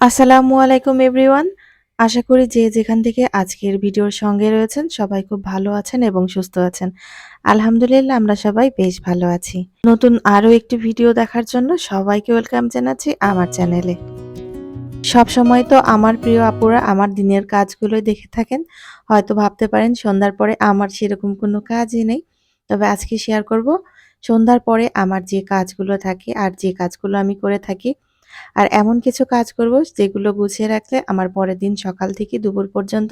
আসসালামু আলাইকুম এভরিওয়ান। আশা করি যে যেখান থেকে আজকের ভিডিওর সঙ্গে রয়েছেন সবাই খুব ভালো আছেন এবং সুস্থ আছেন। আলহামদুলিল্লাহ আমরা সবাই বেশ ভালো আছি। নতুন আরো একটি ভিডিও দেখার জন্য সবাইকে ওয়েলকাম জানাচ্ছি আমার চ্যানেলে। সবসময় তো আমার প্রিয় আপুরা আমার দিনের কাজগুলোই দেখে থাকেন। হয়তো ভাবতে পারেন সন্ধ্যার পরে আমার সেরকম কোনো কাজই নেই। তবে আজকে শেয়ার করব সন্ধ্যার পরে আমার যে কাজগুলো থাকে আর যে কাজগুলো আমি করে থাকি। আর এমন কিছু কাজ করব যেগুলো গুছিয়ে রাখলে আমার পরের দিন সকাল থেকে দুপুর পর্যন্ত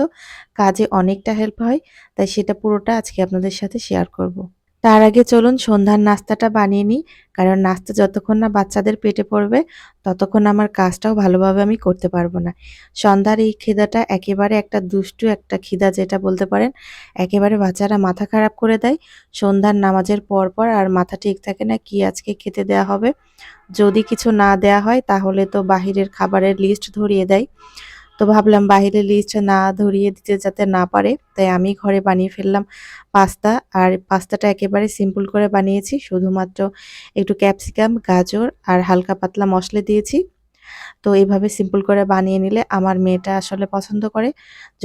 কাজে অনেকটা হেল্প হয়। তাই সেটা পুরোটা আজকে আপনাদের সাথে শেয়ার করব। তার আগে চলুন সন্ধ্যার নাস্তাটা বানিয়ে নিই। কারণ নাস্তা যতক্ষণ না বাচ্চাদের পেটে পড়বে ততক্ষণ আমার কাজটাও ভালোভাবে আমি করতে পারবো না। সন্ধ্যার এই খিদাটা একেবারে একটা দুষ্টু একটা খিদা যেটা বলতে পারেন। একেবারে বাচ্চারা মাথা খারাপ করে দেয়। সন্ধ্যার নামাজের পর আর মাথা ঠিক থাকে না কি আজকে খেতে দেয়া হবে। যদি কিছু না দেয়া হয় তাহলে তো বাহিরের খাবারের লিস্ট ধরিয়ে দেয়। তো ভাবলাম বাহিরের লিস্ট না ধরিয়ে দিতে যাতে না পারে, তাই আমি ঘরে বানিয়ে ফেললাম পাস্তা। আর পাস্তাটা একেবারে সিম্পল করে বানিয়েছি। শুধুমাত্র একটু ক্যাপসিকাম, গাজর আর হালকা পাতলা মসলা দিয়েছি। তো এভাবে সিম্পল করে বানিয়ে নিলে আমার মেয়েটা আসলে পছন্দ করে।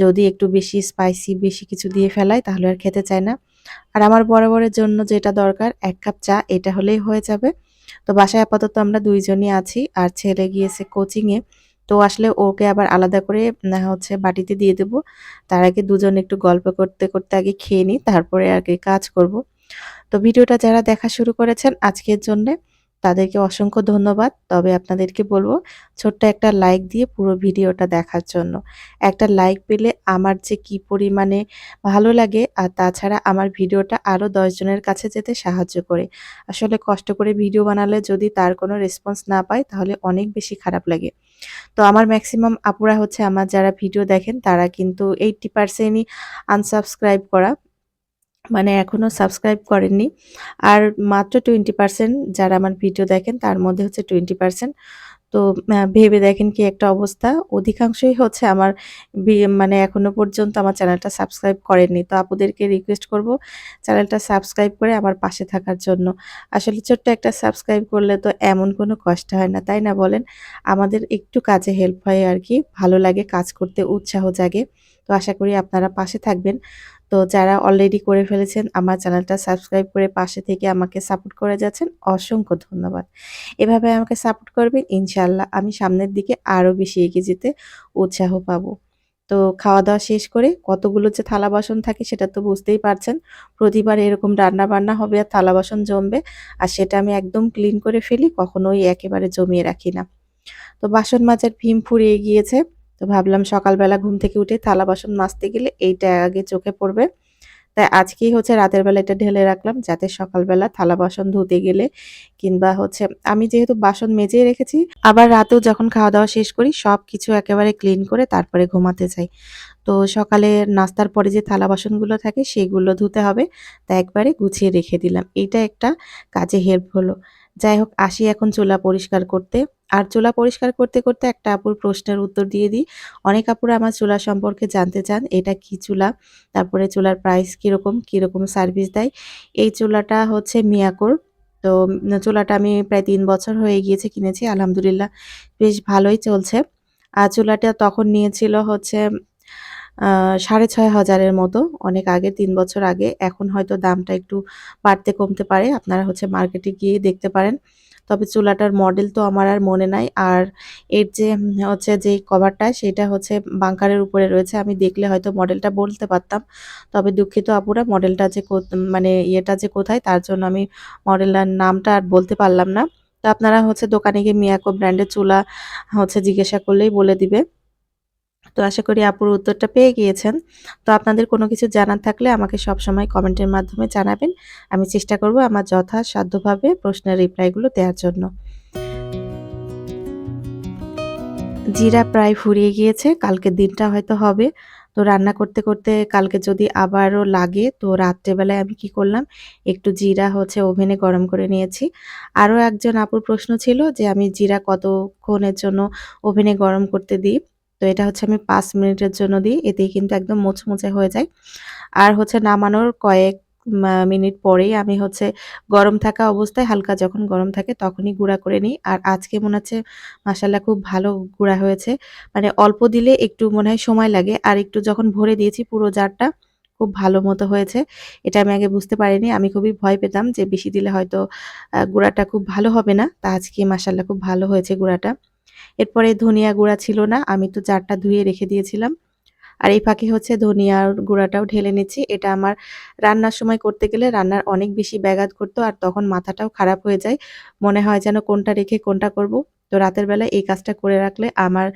যদি একটু বেশি স্পাইসি বেশি কিছু দিয়ে ফেলাই তাহলে আর খেতে চায় না। আর আমার বরাবরের জন্য যেটা দরকার ১ কাপ চা এটা হলেই হয়ে যাবে। তো বাসায় আপাতত আমরা ২ জনই আছি আর ছেলে গিয়েছে কোচিংয়ে। তো আসলে ওকে আবার আলাদা করে বাটিতে দিয়ে দেব। তার আগে দুজন একটু গল্প করতে আগে খেয়ে নিই তারপরে আগে কাজ করব। তো ভিডিওটা যারা দেখা শুরু করেছেন আজকের জন্যে তাদেরকে অসংখ্য ধন্যবাদ। তবে আপনাদেরকে বলব ছোট্ট একটা লাইক দিয়ে পুরো ভিডিওটা দেখার জন্য। একটা লাইক পেলে আমার যে কি পরিমাণে ভালো লাগে আর তাছাড়া আমার ভিডিওটা আরো ১০ জনের কাছে যেতে সাহায্য করে। আসলে কষ্ট করে ভিডিও বানালে যদি তার কোনো রেসপন্স না পাই তাহলে অনেক বেশি খারাপ লাগে। তো আমার মেক্সিমাম আপুরা আমার যারা ভিডিও দেখেন তারা কিন্তু 80% ই আনসাবস্ক্রাইব করা। মানে এখনো সাবস্ক্রাইব করেননি। আর মাত্র 20% যারা আমার ভিডিও দেখেন তার মধ্যে 20% তো ভেবে দেখেন কি একটা অবস্থা। অধিকাংশই আমার মানে এখনো পর্যন্ত আমার চ্যানেলটা সাবস্ক্রাইব করেননি। তো আপুদেরকে রিকোয়েস্ট করব চ্যানেলটা সাবস্ক্রাইব করে আমার পাশে থাকার জন্য। আসলে ছোট্ট একটা সাবস্ক্রাইব করলে তো এমন কোনো কষ্ট হয় না, তাই না বলেন? আমাদের একটু কাজে হেল্প হয় আরকি। ভালো লাগে কাজ করতে উৎসাহ জাগে। তো আশা করি আপনারা পাশে থাকবেন। তো যারা অলরেডি করে ফেলেছেন আমার চ্যানেলটা সাবস্ক্রাইব করে পাশে থেকে আমাকে সাপোর্ট করে যাচ্ছেন অসংখ্য ধন্যবাদ। এভাবে আমাকে সাপোর্ট করবেন ইনশাআল্লাহ আমি সামনের দিকে আরো বেশি এগিয়ে যেতে উৎসাহ পাবো। তো খাওয়া-দাওয়া শেষ করে কতগুলো যে থালা-বাসন থাকে সেটা তো বুঝতেই পারছেন। প্রতিবার এরকম রান্না-বান্না হবে আর থালা-বাসন জমবে। আর সেটা আমি একদম ক্লিন করে ফেলি, কখনোই একেবারে জমিয়ে রাখি না। তো বাসন মাজার ভীম ফুরিয়ে গিয়েছে। তো ভাবলাম সকালবেলা ঘুম থেকে উঠে থালা-বাসন মাজতে গেলে এইটা আগে চোখে পড়বে। তাই আজকেই রাতের বেলা এটা ঢেলে রাখলাম যাতে সকালবেলা থালা-বাসন ধুতে গেলে কিংবা আমি যেহেতু বাসন মেজেই রেখেছি, আবার রাতেও যখন খাওয়া-দাওয়া শেষ করি সবকিছু একেবারে ক্লিন করে তারপরে ঘুমাতে যাই। তো সকালে নাস্তার পরে যে থালা-বাসনগুলো থাকে সেগুলো ধুতে হবে। তাই একবারে গুছিয়ে রেখে দিলাম। এইটা একটা কাজে হেল্প হলো। যাই হোক আসি এখন চুলা পরিষ্কার করতে। আর চুলা পরিষ্কার করতে একটা আপুর প্রশ্নের উত্তর দিয়ে দিই। অনেক আপুরা আমার চুলা সম্পর্কে জানতে চান, এটা কি চুলা? তারপরে চুলার প্রাইস কিরকম সার্ভিস দেয়। এই চুলাটা মিয়াকোর। তো চুলাটা আমি প্রায় ৩ বছর হয়ে গিয়েছে কিনেছি। আলহামদুলিল্লাহ বেশ ভালোই চলছে। আর চুলাটা তখন নিয়েছিল আ ৬,৫০০ এর মতো। অনেক আগে ৩ বছর আগে। এখন হয়তো দামটা একটু বাড়তে কমতে পারে। আপনারা মার্কেটে গিয়েই দেখতে পারেন। তবে চুলাটার মডেল তো আমার আর মনে নাই। আর এর যে যেই কভারটা সেটা বাঙ্কারের উপরে রয়েছে। আমি দেখলে হয়তো মডেলটা বলতে পারতাম। তবে দুঃখিত আপুরা মডেলটা যে মানে ইয়েটা যে কোথায় তার জন্য আমি মডেলটার নামটা আর বলতে পারলাম না। তো আপনারা দোকানে গিয়ে মিয়াকো ব্র্যান্ডের চুলা জিজ্ঞাসা করলেই বলে দিবে। তো আশা করি আপুর উত্তরটা পেয়ে গিয়েছেন। তো আপনাদের কোনো কিছু জানার থাকলে আমাকে সবসময় কমেন্টের মাধ্যমে জানাবেন। আমি চেষ্টা করব আমার যথাসাধ্যভাবে প্রশ্নের রিপ্লাইগুলো দেওয়ার জন্য। জিরা প্রায় ফুরিয়ে গিয়েছে। কালকের দিনটা হয়তো হবে। তো রান্না করতে কালকে যদি আবারও লাগে তো রাত্রেবেলায় আমি কি করলাম, একটু জিরা ওভেনে গরম করে নিয়েছি। আরো একজন আপুর প্রশ্ন ছিল যে আমি জিরা কতক্ষণের জন্য ওভেনে গরম করতে দিই। তো এটা আমি ৫ মিনিটের জন্য দিই। এতেই কিন্তু একদম মুচমুচে হয়ে যায়। আর নামানোর কয়েক মিনিট পরেই আমি হচ্ছে গরম থাকা অবস্থায় হালকা যখন গরম থাকে তখনই গুঁড়া করে নিই। আর আজকে মনে হচ্ছে মাশাআল্লাহ খুব ভালো গুঁড়া হয়েছে। মানে অল্প দিলে একটু মনে হয় সময় লাগে। আর একটু যখন ভরে দিয়েছি পুরো জারটা খুব ভালো মতো হয়েছে। এটা আমি আগে বুঝতে পারিনি। আমি খুবই ভয় পেতাম যে বেশি দিলে হয়তো গুঁড়াটা খুব ভালো হবে না। তা আজকে মাশাআল্লাহ খুব ভালো হয়েছে গুঁড়াটা। এরপরে ধনিয়া গুঁড়া ছিল না। আমি তো জারটা ধুয়ে রেখে দিয়েছিলাম। আর এই ফাঁকে হচ্ছে ধনিয়ার গুঁড়াটাও ঢেলে নিচ্ছি। এটা আমার রান্নার সময় করতে গেলে রান্নার অনেক বেশি ব্যাঘাত করতো আর তখন মাথাটাও খারাপ হয়ে যায়। মনে হয় যেন কোনটা রেখে কোনটা করব। তো রাতের বেলা এই কাজটা করে রাখলে আমার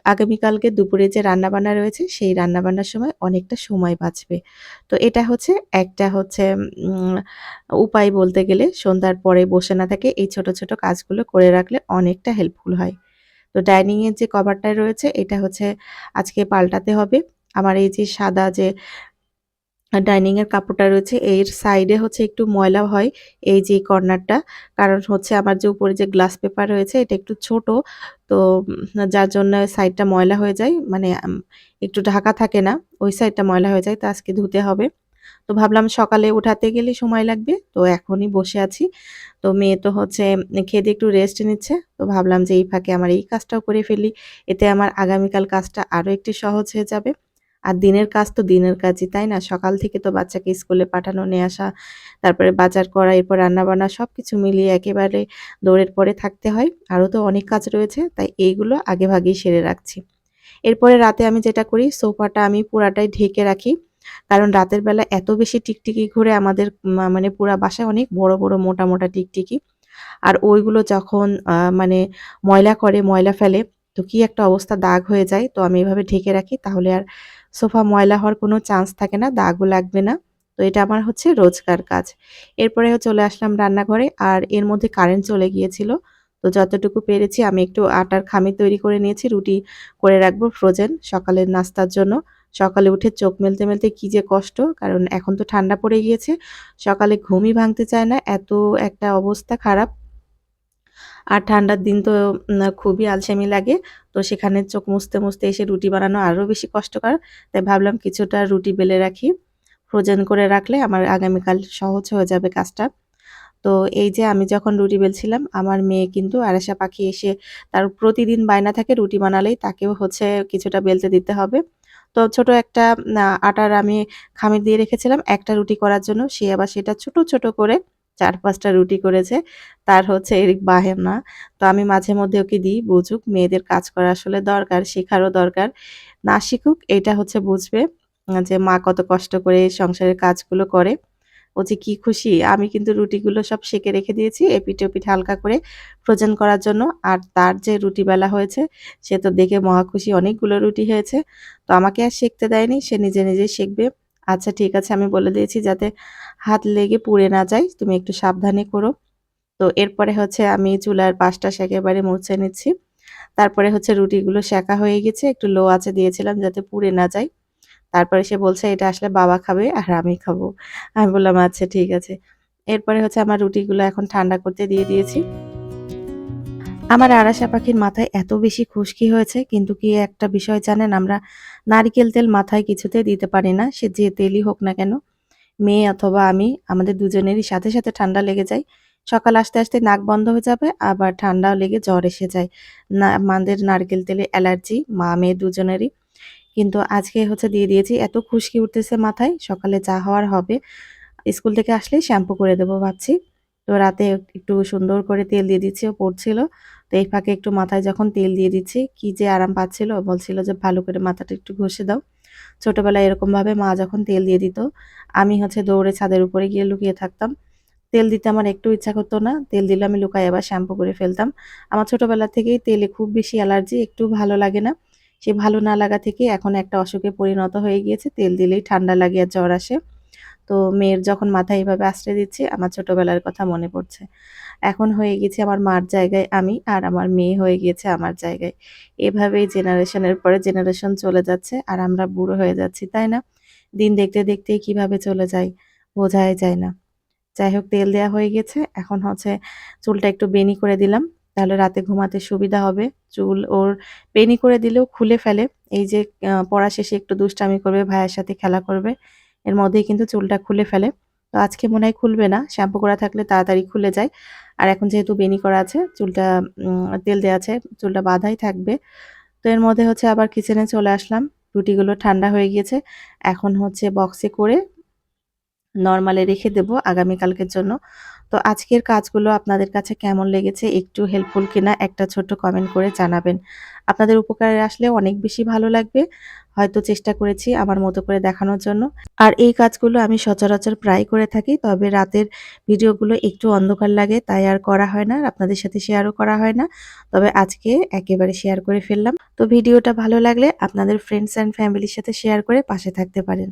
আগামীকালকে দুপুরে যে রান্নাবান্না রয়েছে সেই রান্নাবান্নার সময় অনেকটা সময় বাঁচবে। তো এটা হচ্ছে একটা হচ্ছে উম উপায় বলতে গেলে সন্ধ্যার পরে বসে না থেকে এই ছোট, ছোট কাজগুলো করে রাখলে অনেকটা হেল্পফুল হয়। তো ডাইনিং এর যে কভারটা রয়েছে এটা হচ্ছে আজকে পাল্টাতে হবে। আমার এই যে সাদা যে ডাইনিং এর কাপড়টা রয়েছে এর সাইডে হচ্ছে একটু ময়লা হয় এই যে কর্নারটা। কারণ হচ্ছে আমার যে উপরে যে গ্লাস পেপার রয়েছে এটা একটু ছোট। তো যার জন্য সাইডটা ময়লা হয়ে যায়। মানে একটু ঢাকা থাকে না। ওই সাইডটা ময়লা হয়ে যায়। তো আজকে ধুতে হবে। তো ভাবলাম সকালে উঠাতে গেলে সময় লাগবে। তো এখনই বসে আছি। তো মেয়ে তো হচ্ছে খেয়ে দিয়ে একটু রেস্ট নিচ্ছে। তো ভাবলাম যে এই ফাঁকে আমার এই কাজটাও করে ফেলি। এতে আমার আগামীকাল কাজটা আরো একটু সহজ হয়ে যাবে। আর দিনের কাজ তো দিনের কাজই, তাই না? সকাল থেকে তো বাচ্চাকে স্কুলে পাঠানো, নিয়ে আসা, তারপরে বাজার করা, এরপর রান্না-বান্না সবকিছু মিলিয়ে একেবারে দৌড়ের পরে থাকতে হয়। আরো তো অনেক কাজ রয়েছে, তাই এইগুলো আগেভাগেই সেরে রাখছি। এরপরে রাতে আমি যেটা করি সোফাটা আমি পুরাটাই ঢেকে রাখি। কারণ রাতের বেলা এত বেশি টিকটিকি ঘুরে আমাদের মানে পুরা বাসায় অনেক বড়, বড় মোটা, মোটা টিকটিকি। আর ওইগুলো যখন মানে ময়লা করে, ময়লা ফেলে তো কি একটা অবস্থা দাগ হয়ে যায়। তো আমি এভাবে ঢেকে রাখি তাহলে আর সোফা ময়লা হওয়ার কোনো চান্স থাকে না, দাগও লাগবে না। তো এটা আমার হচ্ছে রোজকার কাজ। এরপরে চলে আসলাম রান্নাঘরে আর এর মধ্যে কারেন্ট চলে গিয়েছিল। তো যতটুকু পেরেছি আমি একটু আটার খামির তৈরি করে নিয়েছি, রুটি করে রাখবো ফ্রোজেন সকালের নাস্তার জন্য। সকালে উঠে চোখ মেলতে, মেলতে কি যে কষ্ট কারণ এখন তো ঠান্ডা পড়ে গিয়েছে। সকালে ঘুমই ভাঙতে চায় না, এত একটা অবস্থা খারাপ। আর ঠান্ডার দিন তো খুবই আলসেমি লাগে। তো সেখানে চোখ মুছতে, মুছতে এসে রুটি বানানো আরো বেশি কষ্টকর। তাই ভাবলাম কিছুটা রুটি বেলে রাখি। ফ্রোজেন করে রাখলে আমার আগামীকাল সহজ হয়ে যাবে কাজটা। তো এই যে আমি যখন রুটি বেলছিলাম, আমার মেয়ে কিন্তু আরেশা পাখি এসে তার প্রতিদিন বায়না থাকে রুটি বানালেই তাকেও হচ্ছে কিছুটা বেলতে দিতে হবে। তো ছোট একটা আটার আমি খামির দিয়ে রেখেছিলাম একটা রুটি করার জন্য। সে আবার সেটা ছোট, ছোট করে ৪-৫ টা রুটি করেছে। তার হচ্ছে এই বাহানা। তো আমি মাঝে মধ্যে ওকে দিই, বুঝুক মেয়েদের কাজ করা আসলে দরকার, শেখারও দরকার। না শিখুক এটা হচ্ছে বুঝবে যে মা কত কষ্ট করে সংসারের কাজগুলো করে। ও যে কি খুশি! আমি কিন্তু রুটিগুলো সব সেঁকে রেখে দিয়েছি এপিঠ-ওপিঠ হালকা করে ফ্রোজেন করার জন্য। আর তার যে রুটি বেলা হয়েছে সে তো দেখে মহা খুশি, অনেকগুলো রুটি হয়েছে। তো আমাকে আর সেঁকতে দেয়নি, সে নিজে, নিজেই সেঁকবে। আচ্ছা ঠিক আছে আমি বলে দিয়েছি যাতে হাত লেগে পুড়ে না যায়, তুমি একটু সাবধানে করো। তো এরপরে হচ্ছে আমি চুলার পাশটা একেবারে মুছে নিচ্ছি। তারপরে হচ্ছে রুটিগুলো সেঁকা হয়ে গেছে, একটু লো আঁচে দিয়েছিলাম যাতে পুড়ে না যায়। তারপরে সে বলছে, "এটা আসলে বাবা খাবে আর আমি খাবো।" আমি বললাম, "আচ্ছা ঠিক আছে।" এরপরে হচ্ছে আমার রুটিগুলো এখন ঠান্ডা করতে দিয়ে দিয়েছি। আমার আরাশা পাখির মাথায় এত বেশি খুশকি হয়েছে কিন্তু কি একটা বিষয় জানেন? আমরা নারিকেল তেল মাথায় কিছুতেই দিতে পারি না। সে যে তেলই হোক না কেন। মেয়ে অথবা আমি আমাদের দুজনেরই সাথে, সাথে ঠান্ডা লেগে যায়। সকাল আসতে, আসতে নাক বন্ধ হয়ে যাবে আবার ঠান্ডাও লেগে জ্বর এসে যায়। না আমাদের নারকেল তেলে অ্যালার্জি মা-মেয়ে দুজনেরই। কিন্তু আজকে হচ্ছে দিয়ে দিয়েছি। এত খুশকি উঠতেছে মাথায়, সকালে যা হওয়ার হবে। স্কুল থেকে আসলেই শ্যাম্পু করে দেবো ভাবছি। তো রাতে একটু সুন্দর করে তেল দিয়ে দিচ্ছি, ও পড়ছিল। তো এই ফাঁকে একটু মাথায় যখন তেল দিয়ে দিচ্ছি, কি যে আরাম পাচ্ছিল, বলছিল যে, "ভালো করে মাথাটা একটু ঘষে দাও।" ছোটবেলায় এরকমভাবে মা যখন তেল দিয়ে দিত, আমি হচ্ছে দৌড়ে ছাদের উপরে গিয়ে লুকিয়ে থাকতাম। তেল দিতে আমার একটু ইচ্ছা করতো না। তেল দিলে আমি লুকায় আবার শ্যাম্পু করে ফেলতাম। আমার ছোটবেলা থেকেই তেলে খুব বেশি অ্যালার্জি, একটু ভালো লাগে না। সেই ভালো না লাগা থেকে এখন একটা অসুখে পরিণত হয়ে গিয়েছে। তেল দিলেই ঠান্ডা লাগে আর জ্বর আসে। তো মেয়ের যখন মাথায় এভাবে আশ্রয় দিচ্ছি, আমার ছোটবেলার কথা মনে পড়ছে। এখন হয়ে গেছি আমার মার জায়গায় আমি, আর আমার মেয়ে হয়ে গিয়েছে আমার জায়গায়। এভাবেই জেনারেশনের পরে জেনারেশন চলে যাচ্ছে আর আমরা বুড়ো হয়ে যাচ্ছি, তাই না? দিন দেখতে, দেখতেই কিভাবে চলে যায় বোঝাই যায় না। যাই হোক তেল দেয়া হয়ে গেছে। এখন হচ্ছে চুলটা একটু বেনি করে দিলাম। তাহলে রাতে ঘুমাতে সুবিধা হবে। চুল ওর বেনি করে দিলেও খুলে ফেলে। এই যে পড়া শেষে একটু দুষ্টামি করবে, ভাইয়ের সাথে খেলা করবে। এর মধ্যেই কিন্তু চুলটা খুলে ফেলে। তো তো আজকে মনে হয় খুলবে না, শ্যাম্পু করা থাকলে তাড়াতাড়ি খুলে যায়। আর এখন যেহেতু বেনি করা আছে, চুলটা তেল দেওয়া আছে, চুলটা বাঁধাই থাকবে। তো এর মধ্যে হচ্ছে আবার কিচেনে চলে আসলাম। রুটিগুলো ঠান্ডা হয়ে গিয়েছে, এখন হচ্ছে বক্সে করে নরমালে রেখে দেব আগামীকালকের জন্য। তো আজকের কাজগুলো আপনাদের কাছে কেমন লেগেছে, একটু হেল্পফুল কিনা একটা ছোট্ট কমেন্ট করে জানাবেন। আপনাদের উপকারে আসলে অনেক বেশি ভালো লাগবে। হয়তো চেষ্টা করেছি আমার মতো করে দেখানোর জন্য। আর এই কাজগুলো আমি সচরাচর প্রায় করে থাকি। তবে রাতের ভিডিওগুলো একটু অন্ধকার লাগে, তাই আর করা হয় না। আপনাদের সাথে শেয়ারও করা হয় না। তবে আজকে একেবারে শেয়ার করে ফেললাম। তো ভিডিওটা ভালো লাগলে আপনাদের ফ্রেন্ডস অ্যান্ড ফ্যামিলির সাথে শেয়ার করে পাশে থাকতে পারেন।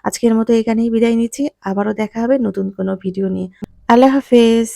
আজকের মতো এখানেই বিদায় নিচ্ছি। আবারও দেখা হবে নতুন কোনো ভিডিও নিয়ে। আল্লাহ হাফেজ।